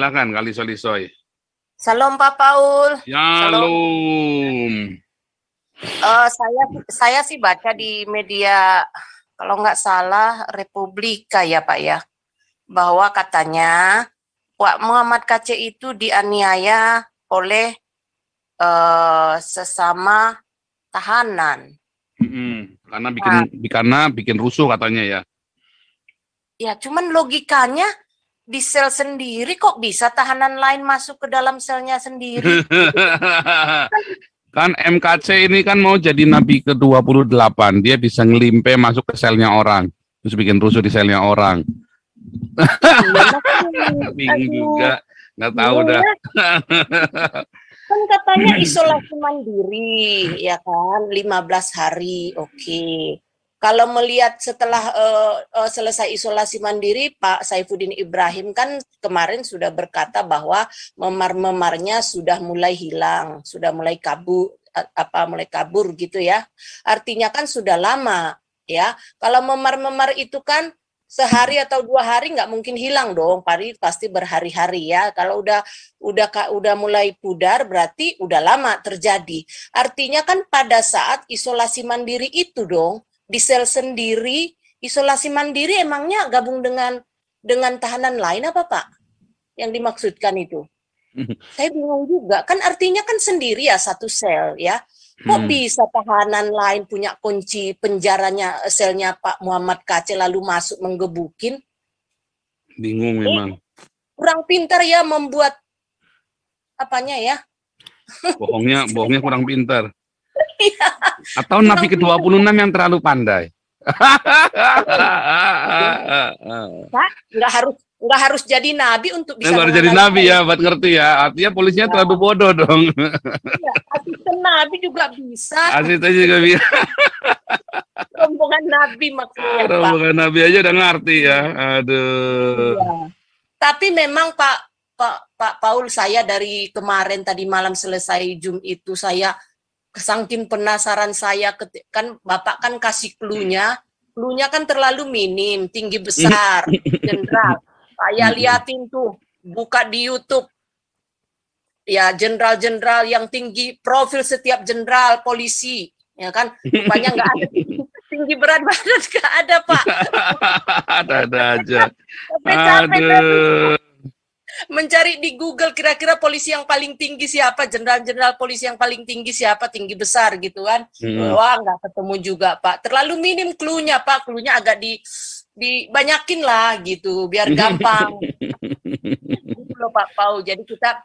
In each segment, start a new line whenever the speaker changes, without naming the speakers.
Silakan Kali Solisoy.
Salam Pak Paul. Salam.
Shalom.
Saya sih baca di media, kalau nggak salah Republika ya Pak ya, bahwa katanya Pak Muhammad KC itu dianiaya oleh sesama tahanan.
Karena bikin rusuh katanya ya.
Ya, cuman logikanya di sel sendiri kok bisa tahanan lain masuk ke dalam selnya sendiri?
Kan MKC ini kan mau jadi nabi ke-28. Dia bisa ngelimpe masuk ke selnya orang. Terus bikin rusuh di selnya orang. Bingung juga. Nggak tahu dah.
Kan katanya isolasi mandiri, ya kan, 15 hari, oke. Kalau melihat setelah selesai isolasi mandiri, Pak Saifuddin Ibrahim kan kemarin sudah berkata bahwa memar-memarnya sudah mulai hilang, sudah mulai kabur gitu ya. Artinya kan sudah lama ya. Kalau memar-memar itu kan sehari atau 2 hari nggak mungkin hilang dong, pasti berhari-hari ya. Kalau udah mulai pudar berarti udah lama terjadi. Artinya kan pada saat isolasi mandiri itu dong, di sel sendiri, isolasi mandiri emangnya gabung dengan tahanan lain apa Pak? Yang dimaksudkan itu? Saya bingung juga, kan artinya kan sendiri ya satu sel ya. Kok bisa tahanan lain punya kunci penjaranya, selnya Pak Muhammad KC lalu masuk menggebukin?
Bingung memang.
Kurang pintar ya membuat apanya ya.
Bohongnya kurang pintar. Atau nabi ke-26 yang terlalu pandai.
Nggak harus jadi nabi untuk bisa
harus jadi nabi ya, buat ngerti ya. Artinya polisinya terlalu bodoh dong.
Iya, asisten nabi juga bisa.
Asisten juga bisa.
Rombongan nabi maksudnya.
Rombongan nabi aja udah ngerti ya. Aduh.
Iya. Tapi memang Pak Paul, saya dari kemarin tadi malam selesai Zoom itu saya saking penasaran saya, kan Bapak kan kasih clue-nya kan terlalu minim, tinggi besar, jenderal. Saya liatin tuh, buka di YouTube, ya jenderal-jenderal yang tinggi, profil setiap jenderal polisi, ya kan, rupanya nggak ada tinggi berat badan, nggak ada Pak.
Ada aja.
Capek-capek mencari di Google kira-kira polisi yang paling tinggi siapa, jenderal-jenderal polisi yang paling tinggi siapa, tinggi besar gitu kan. Wah, nggak ketemu juga Pak, terlalu minim clue-nya Pak, clue-nya agak dibanyakin lah gitu biar gampang. Gitu loh Pak Pau, jadi kita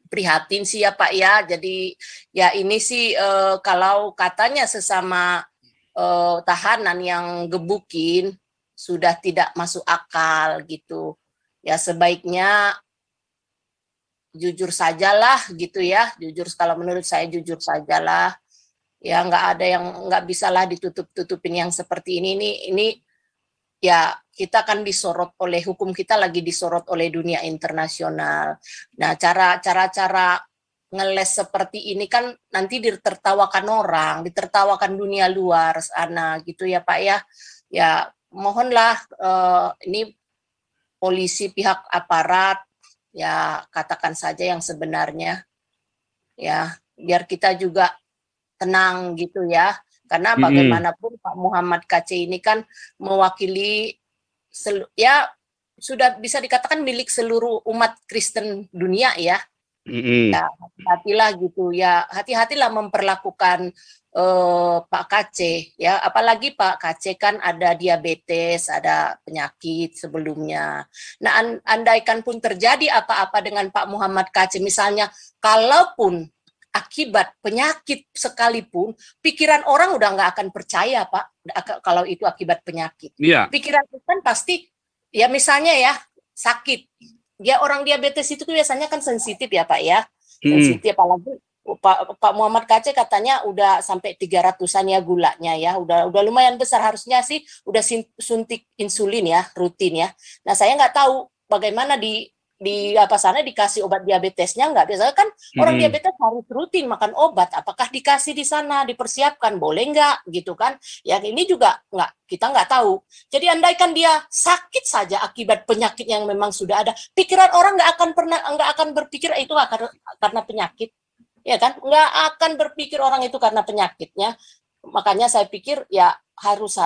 prihatin sih ya Pak ya. Jadi ya ini sih kalau katanya sesama tahanan yang gebukin sudah tidak masuk akal gitu. Ya sebaiknya jujur sajalah gitu ya, kalau menurut saya jujur sajalah ya, nggak ada yang nggak bisalah ditutup-tutupin yang seperti ini ya, kita akan disorot oleh hukum, kita lagi disorot oleh dunia internasional. Nah cara ngeles seperti ini kan nanti ditertawakan orang, ditertawakan dunia luar sana gitu ya Pak ya. Ya mohonlah ini polisi, pihak aparat, ya katakan saja yang sebenarnya, ya biar kita juga tenang gitu ya, karena bagaimanapun Pak Muhammad KC ini kan mewakili ya sudah bisa dikatakan milik seluruh umat Kristen dunia ya. Ya hati-hatilah gitu ya, hati-hatilah memperlakukan Pak KC ya, apalagi Pak KC kan ada diabetes, ada penyakit sebelumnya. Nah andaikan pun terjadi apa-apa dengan Pak Muhammad KC misalnya, kalaupun akibat penyakit sekalipun, pikiran orang udah nggak akan percaya Pak kalau itu akibat penyakit. Pikiran kan pasti ya, misalnya ya sakit, ya orang diabetes itu biasanya kan sensitif ya Pak ya, sensitif, apalagi Pak Muhammad KC katanya udah sampai 300-an ya gulanya ya, udah lumayan besar, harusnya sih udah suntik insulin ya, rutin ya. Nah saya nggak tahu bagaimana di di apa sana dikasih obat diabetesnya nggak? Biasanya kan orang diabetes harus rutin makan obat. Apakah dikasih di sana, dipersiapkan, boleh nggak gitu kan? Ya ini juga nggak, kita nggak tahu. Jadi andaikan dia sakit saja akibat penyakit yang memang sudah ada, pikiran orang nggak akan berpikir itu karena penyakit, ya kan? Nggak akan berpikir orang itu karena penyakitnya. Makanya saya pikir ya harus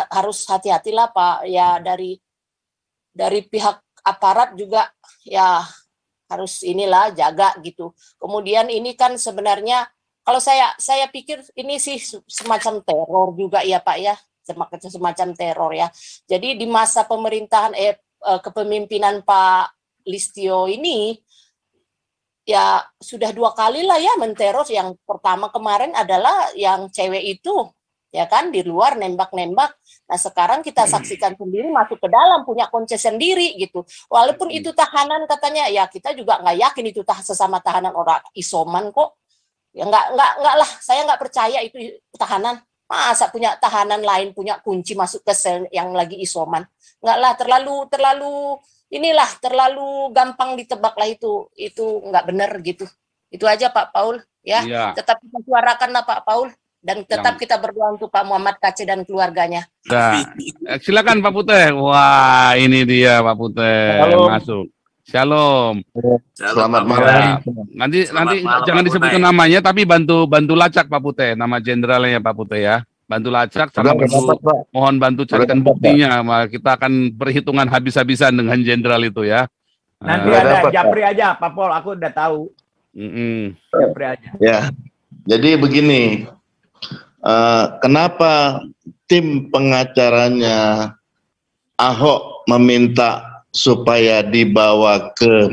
hati-hatilah Pak, ya dari pihak aparat juga ya harus inilah jaga gitu. Kemudian ini kan sebenarnya kalau saya pikir ini sih semacam teror juga ya Pak ya, semacam teror ya. Jadi di masa pemerintahan kepemimpinan Pak Listio ini ya sudah 2 kali lah ya menteror. Yang pertama kemarin adalah yang cewek itu ya kan di luar nembak-nembak. Nah sekarang kita saksikan sendiri masuk ke dalam punya kunci sendiri gitu. Walaupun itu tahanan katanya, ya kita juga nggak yakin itu sesama tahanan orang isoman kok. Ya nggak lah, saya nggak percaya itu tahanan. Masa punya tahanan lain punya kunci masuk ke sel yang lagi isoman? Nggak lah, terlalu gampang ditebak lah itu nggak benar gitu. Itu aja Pak Paul ya. Tetap kita suarakan lah Pak Paul. Dan tetap kita berdoa untuk Pak Muhammad Kaceh dan keluarganya.
Nah, silakan Pak Puteh. Wah, ini dia Pak Puteh masuk. Shalom.
Selamat malam.
Nanti jangan disebutkan namanya, tapi bantu lacak Pak Puteh, nama jenderalnya Pak Puteh ya. Bantu lacak, mohon bantu carikan buktinya. Kita akan perhitungan habis-habisan dengan jenderal itu ya.
Nanti ada Japri aja, Pak Pol, aku udah tahu. Japri aja.
Ya, jadi begini. Kenapa tim pengacaranya Ahok meminta supaya dibawa ke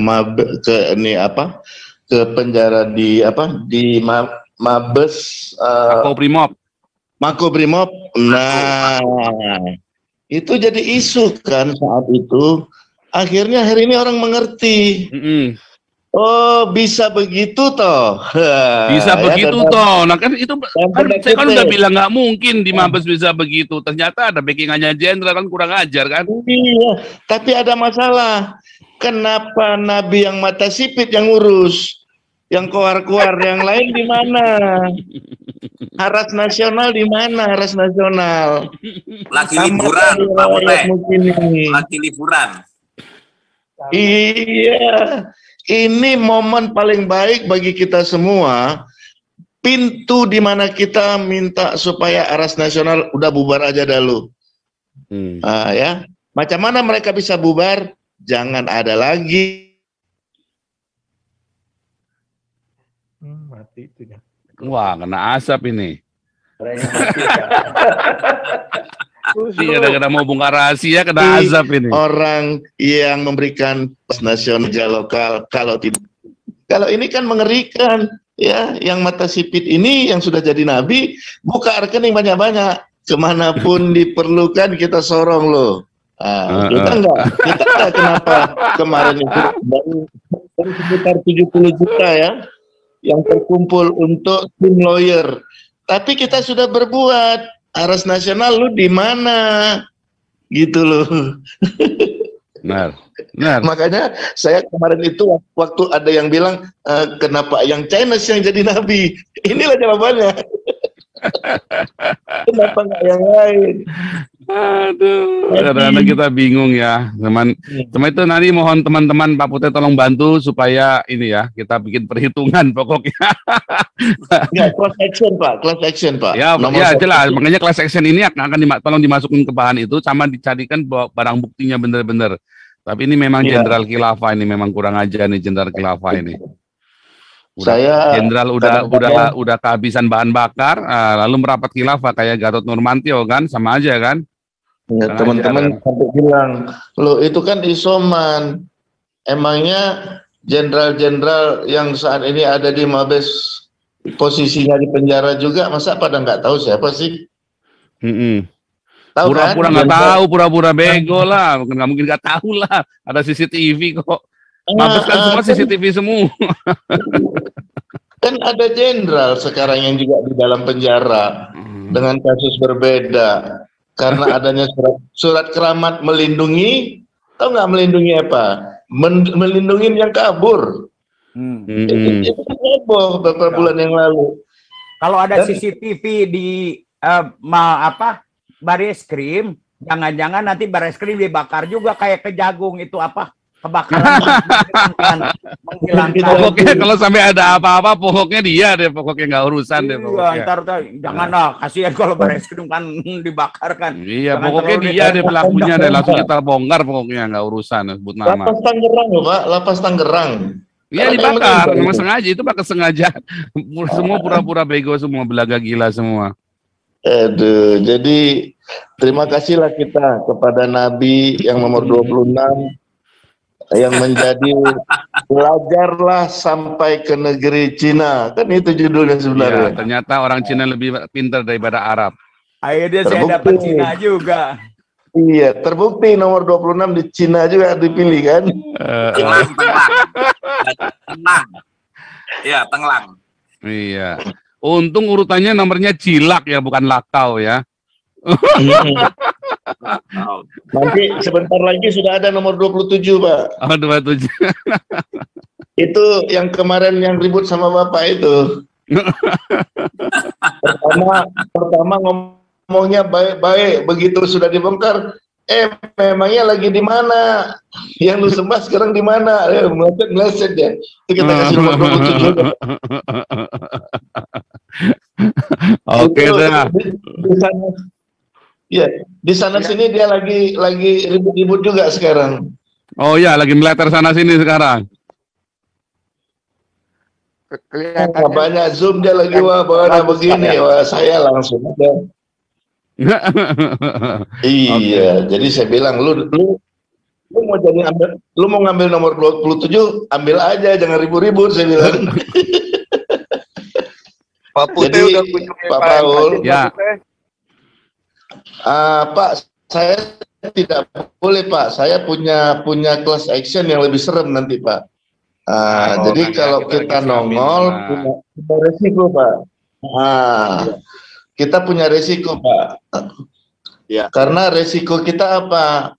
penjara di Mabes Makobrimob. Nah, itu jadi isu kan saat itu. Akhirnya hari ini orang mengerti. Oh, bisa begitu toh.
Bisa begitu toh. Nah kan itu saya kan udah bilang nggak mungkin di Mabes bisa begitu. Ternyata ada backingannya jenderal, kan kurang ajar kan.
Iya, tapi ada masalah. Kenapa Nabi yang mata sipit yang ngurus? Yang keluar-keluar yang lain di mana? Haras nasional di mana? Haras nasional.
Lagi liburan, Pak Puteh. Lagi liburan.
Iya. Ini momen paling baik bagi kita semua. Pintu di mana kita minta supaya Haras nasional udah bubar aja dulu. Ya, macam mana mereka bisa bubar? Jangan ada lagi.
Mati itu ya.
Wah, kena asap ini. Kita mau bongkar rahasia kena azab ini.
Orang yang memberikan nasional lokal, kalau ini kan mengerikan ya. Yang mata sipit ini yang sudah jadi nabi, buka rekening banyak-banyak, kemanapun diperlukan kita sorong loh. Kita enggak kenapa kemarin itu baru sekitar 70 juta ya yang terkumpul untuk tim lawyer, tapi kita sudah berbuat. Haras nasional lu di mana? Gitu loh.
Benar.
Makanya saya kemarin itu waktu ada yang bilang kenapa yang Chinese yang jadi nabi? Inilah jawabannya. Kenapa nggak yang lain?
Aduh, kadang-kadang kita bingung ya, teman. Cuma itu nanti mohon teman-teman Pak Puteh tolong bantu supaya ini ya kita bikin perhitungan pokoknya.
Ya, class action Pak.
Ya, ya jelas. Makanya class action ini akan tolong dimasukin ke bahan itu, sama dicarikan barang buktinya benar-benar. Tapi ini memang jenderal khilafah ini memang kurang aja nih jenderal khilafah ini. Jenderal udah kehabisan bahan bakar, lalu merapat khilafah kayak Gatot Nurmantio kan, sama aja kan?
Ya, teman-teman sampai bilang, lo itu kan isoman. Emangnya jenderal-jenderal yang saat ini ada di Mabes posisinya di penjara juga, masa pada nggak tahu siapa sih?
Pura-pura nggak tahu, pura-pura bego lah, nggak mungkin nggak tahu lah. Ada CCTV kok. Mabes kan semua CCTV semua.
Kan ada jenderal sekarang yang juga di dalam penjara dengan kasus berbeda karena adanya surat keramat melindungi. Tahu nggak melindungi apa? melindungi yang kabur. Itu heboh beberapa bulan yang lalu.
Kalau ada CCTV di Bareskrim, jangan-jangan nanti Bareskrim dibakar juga kayak Kejagung itu kebakaran menghilangkan.
Pokoknya kalau sampai ada apa-apa, pokoknya dia deh, pokoknya nggak urusan deh. Pokoknya.
Ntar janganlah, kasihan kalau Bareskrim kan dibakar kan.
Iya, pokoknya dia deh pelakunya deh, langsung kita bongkar pokoknya nggak urusan sebut nama.
Lapas Tangerang loh Pak, Lapas Tangerang.
Iya dibakar, memang sengaja itu pakai sengaja. Semua pura-pura bego semua, belaga gila semua.
Aduh, jadi terima kasihlah kita kepada Nabi yang nomor 26 yang menjadi belajarlah sampai ke negeri Cina. Kan itu judulnya sebenarnya.
Ya, ternyata orang Cina lebih pintar daripada Arab.
Akhirnya saya dapat Cina juga.
Iya, terbukti nomor 26 di Cina juga dipilih kan.
Tenglang. Iya, Tenglang.
Iya. Untung urutannya nomornya Cilak ya, bukan Lakau ya.
Nanti sebentar lagi sudah ada nomor 27, Pak.
Oh, 27.
Itu yang kemarin yang ribut sama Bapak itu. Pertama ngomongnya baik-baik, begitu sudah dibongkar, memangnya lagi di mana? Yang lu sembah sekarang di mana? Meleset ya. Itu kita kasih nomor 27.
Oke dah.
Di sana sini dia lagi ribut-ribut juga sekarang.
Oh ya, lagi meleter sana sini sekarang.
Banyak zoom dia lagi, wah begini, wah saya langsung aja. Iya, jadi saya bilang lu mau ngambil nomor 27, ambil aja, jangan ribut-ribut, saya bilang.
Pak Putih udah kunjungi
Pak Paul.
Ya.
Pak, saya tidak boleh Pak, saya punya class action yang lebih serem nanti Pak. Jadi kalau kita nongol punya resiko Pak. Kita punya resiko Pak. Ya. Karena resiko kita apa?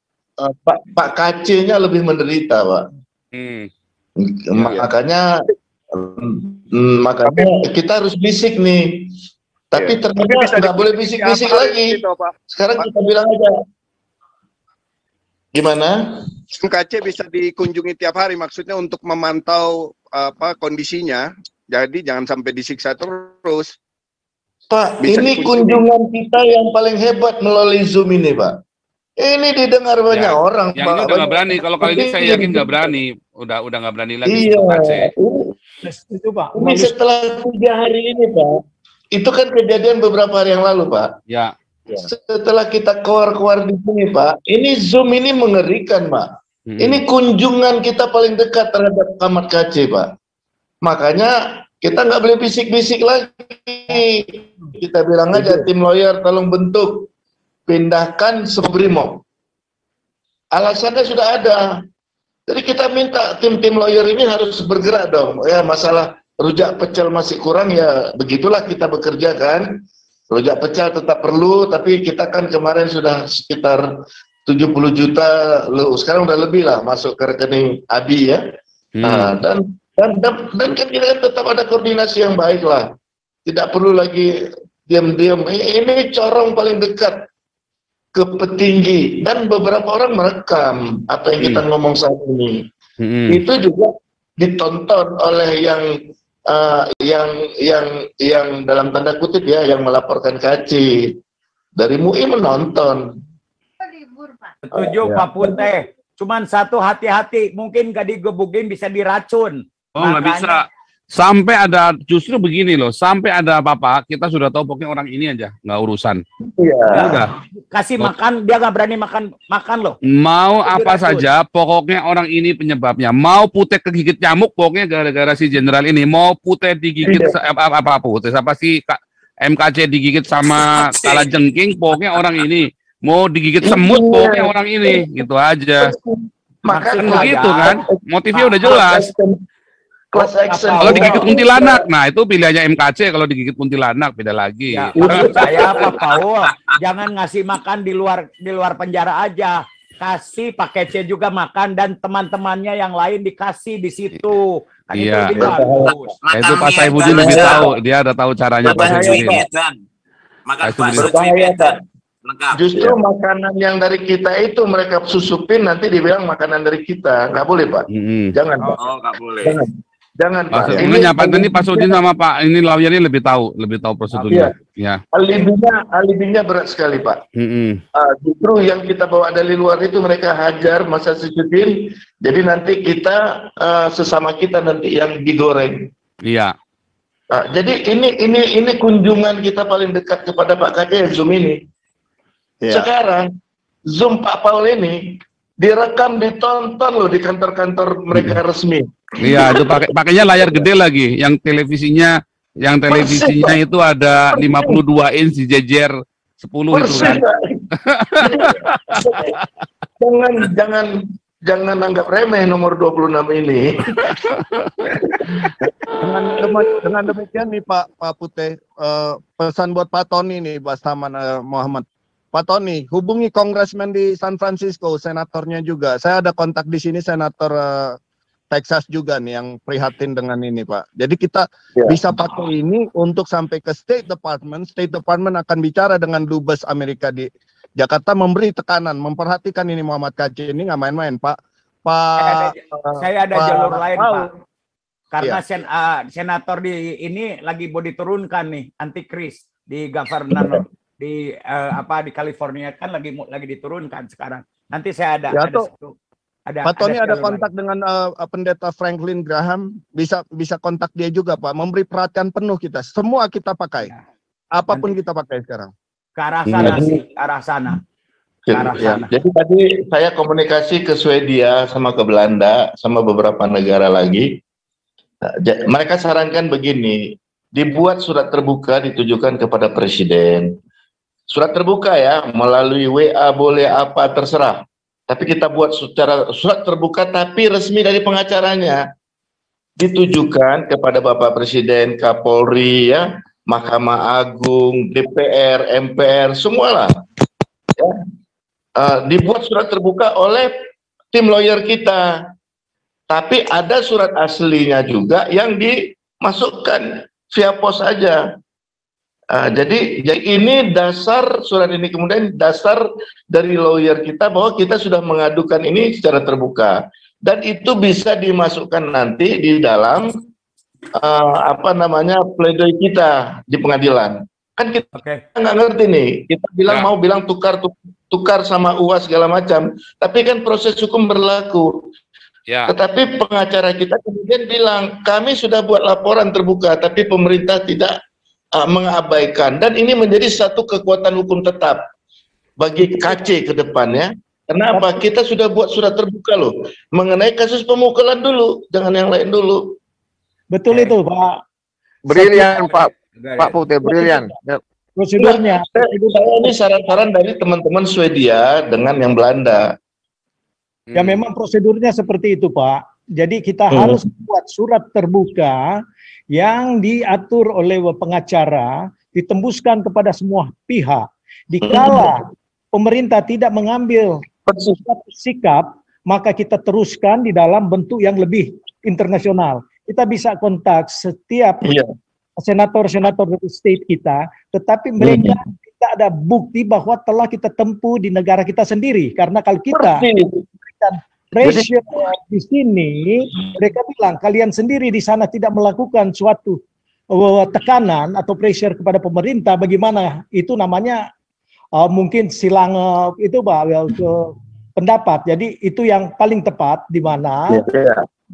Pak KC-nya lebih menderita Pak. Makanya kita harus bisik nih. Tapi ternyata nggak boleh bisik-bisik lagi.
Gitu,
sekarang kita bilang aja. Gimana?
KC bisa dikunjungi tiap hari, maksudnya untuk memantau kondisinya. Jadi jangan sampai disiksa terus.
Pak, ini kunjungan kita yang paling hebat melalui Zoom ini, Pak. Ini didengar banyak orang,
yang
Pak.
Ini udah nggak berani. Kalau kali ini saya yakin nggak berani. Udah nggak berani lagi.
Iya. Ini setelah 3 hari ini, Pak. Itu kan kejadian beberapa hari yang lalu, Pak.
Ya.
Setelah kita keluar di sini, Pak, ini Zoom ini mengerikan, Pak. Ini kunjungan kita paling dekat terhadap Kamar KC, Pak. Makanya kita nggak boleh bisik-bisik lagi. Kita bilang aja, tim lawyer tolong bentuk, pindahkan Subrimo. Alasannya sudah ada. Jadi kita minta tim lawyer ini harus bergerak dong. Ya, masalah rujak pecel masih kurang, ya begitulah kita bekerja kan. Rujak pecel tetap perlu, tapi kita kan kemarin sudah sekitar 70 juta, sekarang udah lebih lah masuk ke rekening Abi ya. Dan kan kita kan tetap ada koordinasi yang baik lah. Tidak perlu lagi diam-diam. Ini corong paling dekat ke petinggi, dan beberapa orang merekam apa yang kita ngomong saat ini. Itu juga ditonton oleh yang dalam tanda kutip ya, yang melaporkan KC. Dari MUI menonton.
Setuju Pak Putih. Cuman satu, hati-hati, mungkin gak digebukin bisa diracun.
Oh, nggak bisa. Sampai ada, justru begini loh, sampai ada apa-apa, kita sudah tahu pokoknya orang ini aja, nggak urusan.
Iya.
Udah.
Kasih makan, dia nggak berani makan loh.
Mau apa saja, pokoknya orang ini penyebabnya. Mau Putih kegigit nyamuk, pokoknya gara-gara si jenderal ini. Mau Putih digigit Putih, apa sih MKC digigit sama kalajengking, pokoknya orang ini. Mau digigit semut, pokoknya orang ini, gitu aja.
Makanya
begitu kan, motifnya udah jelas.
Class action.
Kalau digigit kuntilanak, nah itu pilihannya MKC. Kalau digigit kuntilanak beda lagi.
Ya, maksud saya Pak Paul, jangan ngasih makan di luar penjara aja. kasih pakai C juga makan dan teman-temannya yang lain dikasih di situ. Kan itu lebih bagus.
Itu Pak Saifuddin lebih tahu, dia ada tahu caranya Pak Saifuddin.
Makan bakso lengkap.
Justru makanan yang dari kita itu mereka susupin nanti dibilang makanan dari kita, nggak boleh Pak. Jangan Pak.
Oh, nggak boleh.
Jangan Pak.
Ini nyapa ini Pak Sudin sama Pak ini lawyer ini lebih tahu prosedurnya. Ya.
Alibinya berat sekali Pak. Justru yang kita bawa dari luar itu mereka hajar masa Saifuddin, jadi nanti kita sesama kita nanti yang digoreng.
Iya.
Jadi ini kunjungan kita paling dekat kepada Pak Kakek Zoom ini. Sekarang Zoom Pak Paul ini direkam, ditonton loh di kantor-kantor mereka resmi.
Iya, itu pakainya layar gede lagi. Yang televisinya itu ada 52 inch dijejer 10 itu kan.
Jangan anggap remeh nomor 26 ini.
Dengan demikian nih Pak Putih, pesan buat Pak Tony nih, Pak Saman Muhammad. Pak Tony, hubungi kongresmen di San Francisco, senatornya juga. Saya ada kontak di sini, senator Texas juga nih yang prihatin dengan ini Pak. Jadi kita bisa pakai ini untuk sampai ke State Department. State Department akan bicara dengan Dubes Amerika di Jakarta, memberi tekanan, memperhatikan ini Muhammad Kc ini nggak main-main Pak.
Saya ada jalur lain Pak. Karena senator di ini lagi mau diturunkan nih, antikris di governor di di California kan lagi diturunkan sekarang. Nanti saya ada
Pak Tony ada kontak dengan pendeta Franklin Graham, bisa kontak dia juga Pak, memberi perhatian penuh kita. Semua kita pakai. Apapun kita pakai sekarang.
Ke arah sana sih, ke arah sana.
Jadi tadi saya komunikasi ke Swedia sama ke Belanda sama beberapa negara lagi. Mereka sarankan begini, dibuat surat terbuka ditujukan kepada presiden. Surat terbuka ya, melalui WA boleh apa terserah. Tapi kita buat secara surat terbuka tapi resmi dari pengacaranya. Ditujukan kepada Bapak Presiden, Kapolri ya, Mahkamah Agung, DPR, MPR, semualah. Ya. Dibuat surat terbuka oleh tim lawyer kita. Tapi ada surat aslinya juga yang dimasukkan via pos aja. Jadi ini dasar surat ini, kemudian dasar dari lawyer kita bahwa kita sudah mengadukan ini secara terbuka dan itu bisa dimasukkan nanti di dalam pledoi kita di pengadilan. Kan kita nggak ngerti nih, kita bilang mau bilang tukar sama UAS segala macam, tapi kan proses hukum berlaku. Tetapi pengacara kita kemudian bilang kami sudah buat laporan terbuka, tapi pemerintah tidak mengabaikan, dan ini menjadi satu kekuatan hukum tetap bagi KC ke depannya. Kenapa? Kita sudah buat surat terbuka loh mengenai kasus pemukulan dulu, jangan yang lain dulu.
Betul itu Pak.
Brilian Pak Putih, brilian.
Prosedurnya.
Ini saran-saran dari teman-teman Swedia dengan yang Belanda.
Ya memang prosedurnya seperti itu Pak. Jadi kita harus buat surat terbuka yang diatur oleh pengacara, ditembuskan kepada semua pihak. Dikala pemerintah tidak mengambil sikap, maka kita teruskan di dalam bentuk yang lebih internasional. Kita bisa kontak setiap senator-senator dari state kita, tetapi mereka tidak ada bukti bahwa telah kita tempuh di negara kita sendiri. Karena kalau kita memberikan pressure di sini, mereka bilang kalian sendiri di sana tidak melakukan suatu tekanan atau pressure kepada pemerintah. Bagaimana itu namanya mungkin silang itu Pak pendapat. Jadi itu yang paling tepat di mana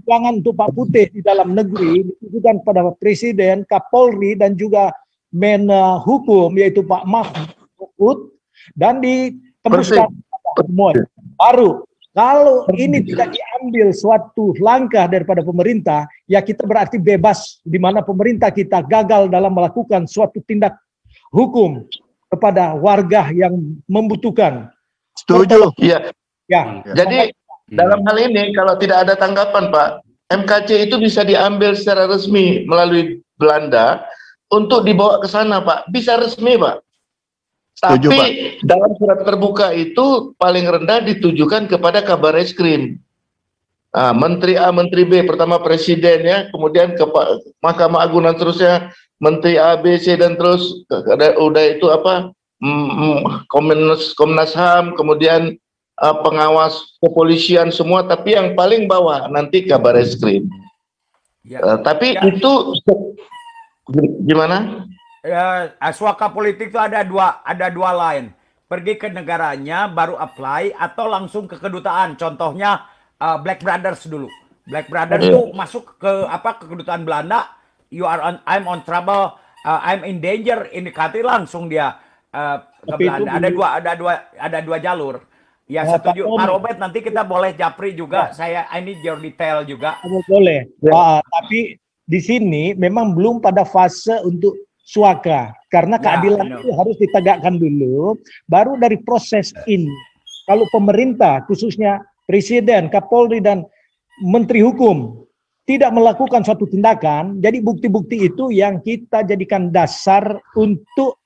jangan untuk Pak Putih di dalam negeri ditujukan kepada Presiden, Kapolri dan juga Menhukum yaitu Pak Mahfud dan ditembuskan semua. Baru kalau ini tidak diambil suatu langkah daripada pemerintah, ya kita berarti bebas di mana pemerintah kita gagal dalam melakukan suatu tindak hukum kepada warga yang membutuhkan.
Setuju. Iya. Jadi dalam hal ini kalau tidak ada tanggapan Pak, MKC itu bisa diambil secara resmi melalui Belanda untuk dibawa ke sana Pak. Bisa resmi Pak. Tapi dalam surat terbuka itu paling rendah ditujukan kepada Kabar Eskrim. Menteri A, Menteri B, pertama Presiden ya, kemudian ke Mahkamah Agung dan seterusnya, Menteri A, B, C dan terus udah itu apa Komnas HAM, kemudian pengawas kepolisian semua, tapi yang paling bawah nanti Kabar Eskrim. Tapi itu gimana?
Suaka politik itu ada dua line. Pergi ke negaranya baru apply atau langsung ke kedutaan. Contohnya Black Brothers dulu. Black Brothers itu masuk ke kedutaan Belanda. I'm on trouble, I'm in danger, indikasi langsung dia ke Belanda. Ada dua jalur. Ya setuju Pak Robert, nanti kita boleh japri juga. I need your detail juga.
Boleh. Tapi di sini memang belum pada fase untuk suaka, karena keadilan itu harus ditegakkan dulu, baru dari proses ini. Kalau pemerintah, khususnya Presiden, Kapolri, dan Menteri Hukum tidak melakukan suatu tindakan, jadi bukti-bukti itu yang kita jadikan dasar untuk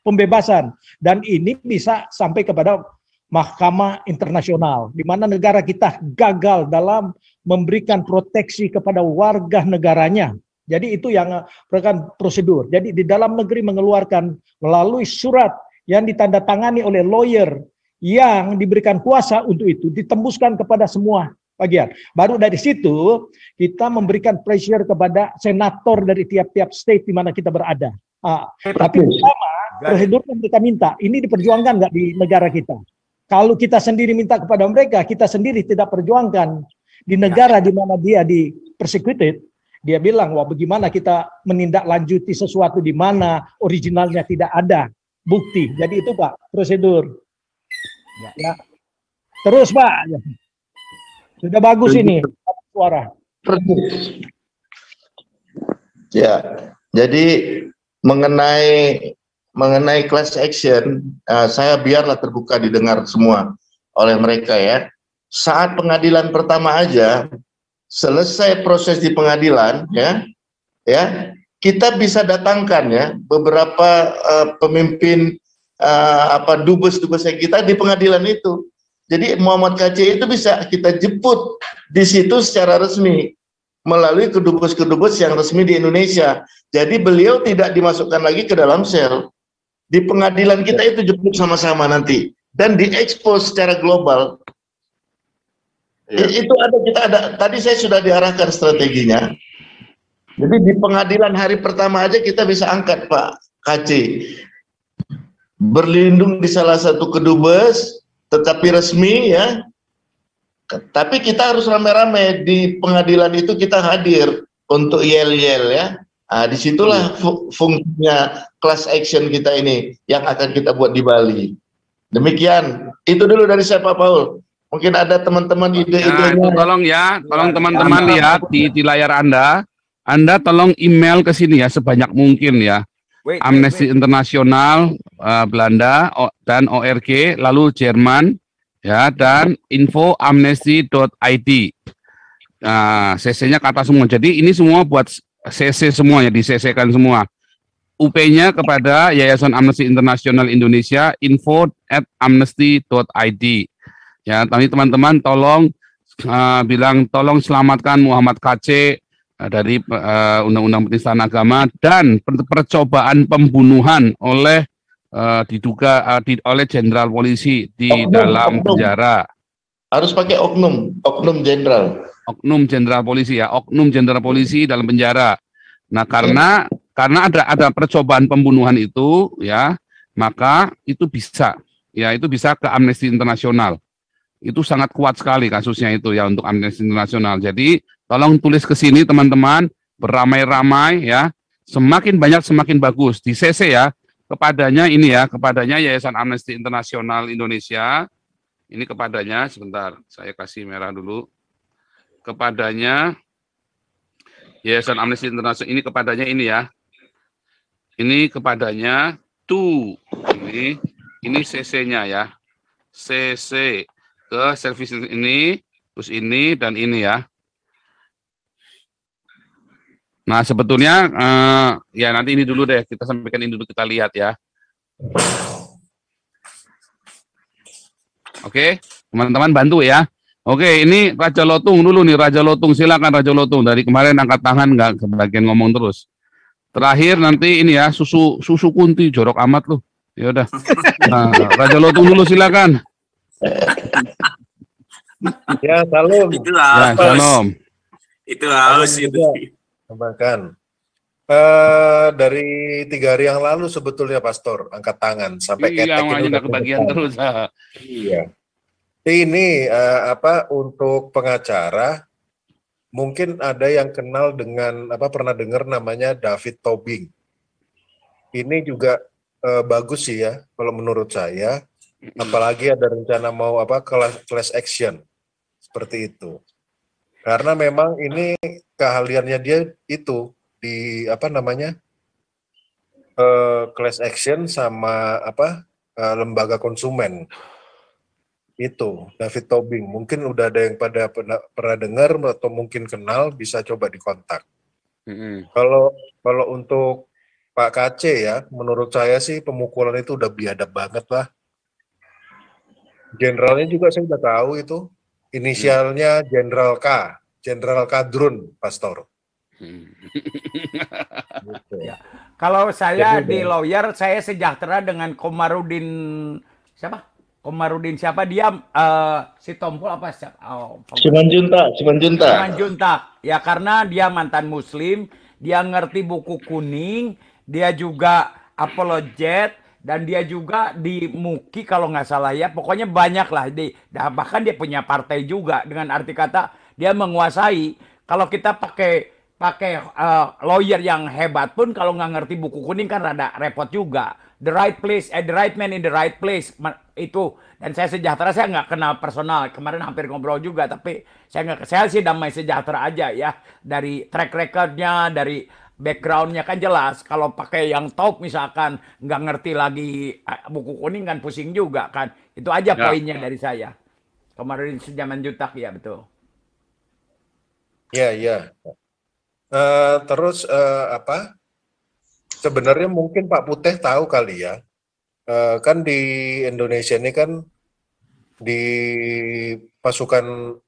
pembebasan. Dan ini bisa sampai kepada Mahkamah Internasional, di mana negara kita gagal dalam memberikan proteksi kepada warga negaranya. Jadi itu yang merupakan prosedur. Jadi di dalam negeri mengeluarkan melalui surat yang ditandatangani oleh lawyer yang diberikan kuasa untuk itu, ditembuskan kepada semua bagian. Baru dari situ kita memberikan pressure kepada senator dari tiap-tiap state di mana kita berada. Tapi pertama prosedur yang mereka minta, ini diperjuangkan nggak di negara kita? Kalau kita sendiri minta kepada mereka, kita sendiri tidak perjuangkan di negara di mana dia di persecuted. Dia bilang, wah bagaimana kita menindaklanjuti sesuatu di mana originalnya tidak ada bukti. Jadi itu Pak, prosedur. Ya. Terus Pak, sudah bagus ini suara.
Ya, jadi mengenai class action, saya biarlah terbuka didengar semua oleh mereka ya. Saat pengadilan pertama aja, selesai proses di pengadilan ya kita bisa datangkan ya beberapa pemimpin dubes-dubes kita di pengadilan itu. Jadi Muhammad KC itu bisa kita jemput di situ secara resmi melalui kedubes-kedubes yang resmi di Indonesia. Jadi beliau tidak dimasukkan lagi ke dalam sel. Di pengadilan kita itu jemput sama-sama nanti dan diekspos secara global. Itu kita ada tadi saya sudah diarahkan strateginya. Jadi di pengadilan hari pertama aja kita bisa angkat Pak KC berlindung di salah satu kedubes tetapi resmi ya. Tapi kita harus rame-rame di pengadilan itu, kita hadir untuk yel-yel ya. Disitulah fungsinya class action kita ini yang akan kita buat di Bali. Demikian, itu dulu dari saya Pak Paul. Mungkin ada teman-teman ide-idenya.
Tolong teman-teman lihat di layar Anda tolong email ke sini ya sebanyak mungkin ya. Amnesty International Belanda dan ORG, lalu Jerman ya, dan info.amnesty.id. CC-nya kata semua. Jadi ini semua buat CC semuanya, di-CC-kan semua. UP-nya kepada Yayasan Amnesty International Indonesia, info@amnesty.id. Ya, tapi teman-teman tolong tolong selamatkan Muhammad KC dari Undang-Undang Penistaan Agama dan percobaan pembunuhan oleh diduga oleh jenderal polisi di dalam penjara.
Harus pakai oknum jenderal.
Oknum jenderal polisi ya, oknum jenderal polisi dalam penjara. Nah, karena ada percobaan pembunuhan itu ya, maka itu bisa ke Amnesty International. Itu sangat kuat sekali kasusnya itu ya untuk Amnesty International. Jadi tolong tulis ke sini teman-teman, beramai-ramai ya. Semakin banyak semakin bagus. Di CC ya, kepadanya Yayasan Amnesty International Indonesia. Ini kepadanya, sebentar, saya kasih merah dulu. Kepadanya Yayasan Amnesty International, ini kepadanya ini ya. Ini kepadanya ini CC-nya ya. CC ke service ini, terus ini dan ini ya. Nah sebetulnya ya nanti ini dulu deh, kita sampaikan ini dulu, kita lihat ya. Oke, teman-teman bantu ya. Oke, ini Raja Lotung dulu nih, Raja Lotung, silakan Raja Lotung. Dari kemarin angkat tangan nggak kebagian ngomong terus. Terakhir nanti ini ya, susu kunti jorok amat lu. Ya udah. Nah, Raja Lotung dulu silakan.
Ya, salam.
Itu
Ya, shalom.
Itu haus itu.
Tambahkan. Dari 3 hari yang lalu sebetulnya Pastor angkat tangan sampai ketek ini udah
kebagian terus.
Iya. Ini untuk pengacara mungkin ada yang kenal dengan pernah dengar namanya David Tobing. Ini juga bagus sih ya kalau menurut saya. Apalagi ada rencana mau class action seperti itu. Karena memang ini keahliannya dia itu di class action sama lembaga konsumen. Itu David Tobing, mungkin udah ada yang pernah dengar atau mungkin kenal, bisa coba dikontak. Kalau untuk Pak KC ya, menurut saya sih pemukulan itu udah biadab banget lah. Jenderalnya juga saya udah tahu itu, inisialnya Jenderal K, Jenderal Kadrun, Pastor.
Gitu. Ya. Kalau saya jadi, di lawyer, saya sejahtera dengan Komarudin siapa? Komarudin siapa dia si Tompul apa siapa? Simanjuntak. Ya karena dia mantan muslim, dia ngerti buku kuning, dia juga apologet dan dia juga di MUKI kalau nggak salah ya. Pokoknya banyak lah bahkan dia punya partai juga dengan arti kata dia menguasai. Kalau kita pakai lawyer yang hebat pun kalau nggak ngerti buku kuning kan rada repot juga. The right place, the right man in the right place itu. Dan saya sejahtera, saya nggak kenal personal. Kemarin hampir ngobrol juga, tapi saya sih damai sejahtera aja ya. Dari track recordnya, dari backgroundnya kan jelas. Kalau pakai yang top misalkan nggak ngerti lagi buku kuning kan pusing juga kan. Itu aja poinnya dari saya. Kemarin sejaman jutak ya betul.
Ya. Terus sebenarnya mungkin Pak Puteh tahu kali ya, kan di Indonesia ini kan di pasukan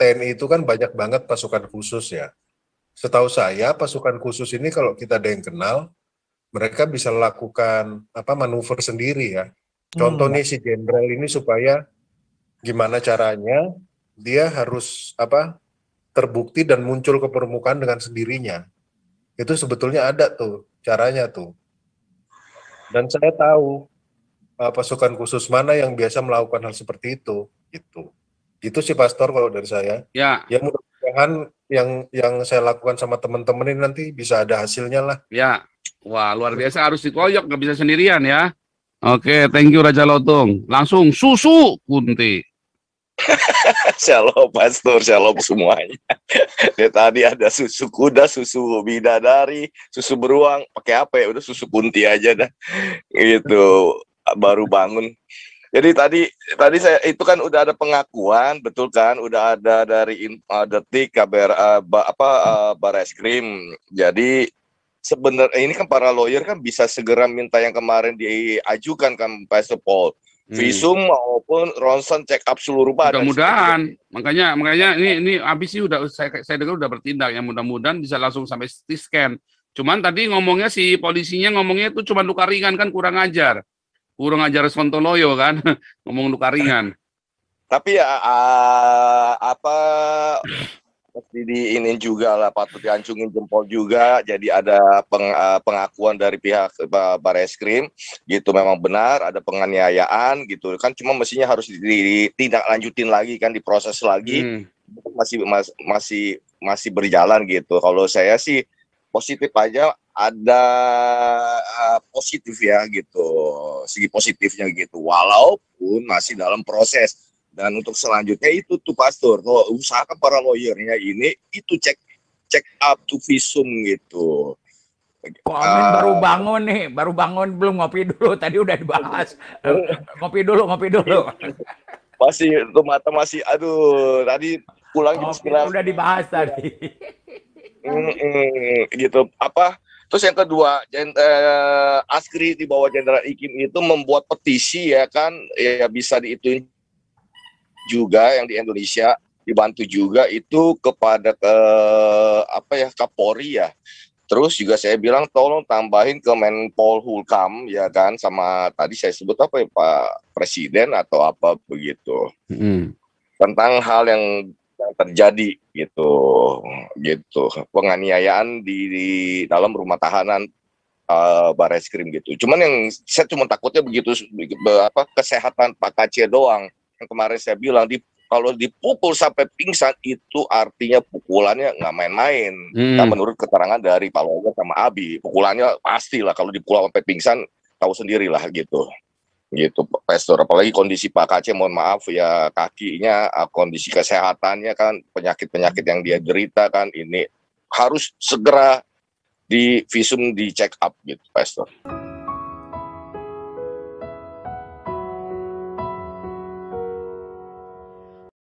TNI itu kan banyak banget pasukan khusus ya. Setahu saya pasukan khusus ini kalau kita ada yang kenal, mereka bisa lakukan manuver sendiri ya. Contoh nih si jenderal ini supaya gimana caranya dia harus terbukti dan muncul ke permukaan dengan sendirinya. Itu sebetulnya ada tuh caranya tuh. Dan saya tahu pasukan khusus mana yang biasa melakukan hal seperti itu. Gitu sih Pastor kalau dari saya.
Ya.
Ya mudah-mudahan yang saya lakukan sama teman-teman ini nanti bisa ada hasilnya lah.
Ya. Wah, luar biasa, harus dikoyok, nggak bisa sendirian ya. Oke, thank you Raja Lotung. Langsung susu kunti.
Shalom Pastor, shalom semuanya. Tadi ada susu kuda, susu bidadari, susu beruang, pakai apa ya? Udah susu kunti aja dah. Gitu, baru bangun. Jadi tadi saya itu kan udah ada pengakuan, betul kan? Udah ada dari Detik, Bareskrim. Jadi sebenarnya ini kan para lawyer kan bisa segera minta yang kemarin diajukan kan Pastor Paul. Visum maupun ronsen check up seluruh badan.
Mudah-mudahan, makanya ini habis sih udah saya dengar udah bertindak ya, mudah-mudahan bisa langsung sampai CT scan. Cuman tadi ngomongnya si polisinya ngomongnya itu cuma luka ringan kan, kurang ajar Sontoloyo kan ngomong luka ringan.
Tapi ya ini juga lah patut diancungin jempol juga. Jadi ada pengakuan dari pihak Bareskrim gitu, memang benar ada penganiayaan gitu kan, cuma mestinya harus ditindaklanjutin lagi kan, diproses lagi. Masih berjalan gitu. Kalau saya sih positif aja, ada positif ya gitu, segi positifnya gitu, walaupun masih dalam proses. Dan untuk selanjutnya itu tuh Pastor, usahakan para lawyernya ini itu cek up to visum gitu.
Amin baru bangun belum ngopi dulu, tadi udah dibahas. Ngopi dulu.
Masih itu mata masih tadi pulang
udah dibahas tadi.
Gitu terus yang kedua, Askri di bawah Jenderal Ikim itu membuat petisi ya kan, ya bisa diituin juga yang di Indonesia dibantu juga itu kepada Kapolri ya. Terus juga saya bilang tolong tambahin ke Menpolhukam ya kan, sama tadi saya sebut Pak Presiden atau apa begitu. Tentang hal yang terjadi gitu penganiayaan di dalam rumah tahanan Barreskrim gitu. Cuman yang saya cuma takutnya begitu kesehatan Pak KC doang. Yang kemarin saya bilang kalau dipukul sampai pingsan itu artinya pukulannya nggak main-main. Nah, menurut keterangan dari Pak Logo sama Abi, pukulannya pastilah kalau dipukul sampai pingsan tahu sendirilah gitu Pastor. Apalagi kondisi Pak KC, mohon maaf ya, kakinya, kondisi kesehatannya kan, penyakit-penyakit yang dia derita kan, ini harus segera di visum, di check up gitu Pastor.